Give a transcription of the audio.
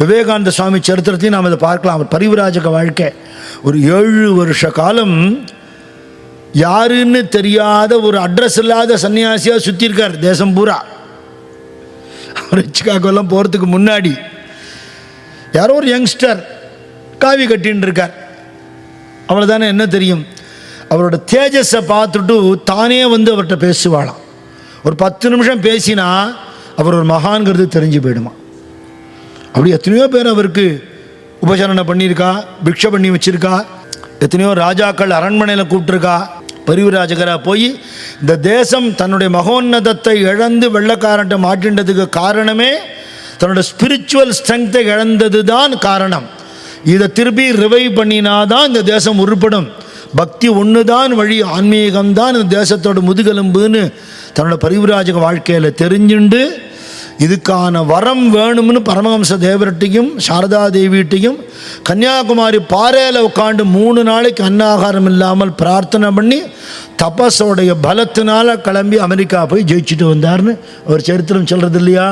விவேகானந்த சுவாமி சரித்திரத்தையும் நாம் இதை பார்க்கலாம். அவர் பரிவிராஜக வாழ்க்கை. ஒரு 7 வருஷ காலம் யாருன்னு தெரியாத ஒரு அட்ரஸ் இல்லாத சன்னியாசியாக சுற்றிருக்கார் தேசம் பூரா. அவர் சிகாகோலாம் போகிறதுக்கு முன்னாடி யாரோ ஒரு யங்ஸ்டர் காவி கட்டின்னு இருக்கார். அவ்வளோதானே, என்ன தெரியும். அவரோட தேஜஸை பார்த்துட்டு தானே வந்து அவர்கிட்ட பேசுவாளாம். ஒரு 10 நிமிஷம் பேசினா அவர் ஒரு மகான்கிறது தெரிஞ்சு போயிடுமா. அப்படி எத்தனையோ பேர் அவருக்கு உபசரணை பண்ணியிருக்கா, பிக்ஷை பண்ணி வச்சிருக்கா. எத்தனையோ ராஜாக்கள் அரண்மனையில் கூப்பிட்டுருக்கா. பரிவிராஜகராக போய் இந்த தேசம் தன்னுடைய மகோன்னதத்தை இழந்து வெள்ளக்காரன்ட்ட மாட்டின்றதுக்கு காரணமே தன்னோட ஸ்பிரிச்சுவல் ஸ்ட்ரென்த்தை இழந்தது தான் காரணம். இதை திருப்பி ரிவைவ் பண்ணினாதான் இந்த தேசம் உருப்படும். பக்தி ஒன்று தான் வழி, ஆன்மீகம்தான் இந்த தேசத்தோட முதுகெலும்புன்னு தன்னோட பரிவிராஜக வாழ்க்கையில் தெரிஞ்சுண்டு இதுக்கான வரம் வேணும்னு பரமஹம்ச தேவர்கிட்டையும் சாரதா தேவிகிட்டையும் கன்னியாகுமரி பாறையில் உட்காந்து 3 நாளைக்கு அன்னாகாரம் இல்லாமல் பிரார்த்தனை பண்ணி தபஸோடைய பலத்தினால கிளம்பி அமெரிக்கா போய் ஜெயிச்சுட்டு வந்தார்னு அவர் சரித்திரம் சொல்கிறது இல்லையா.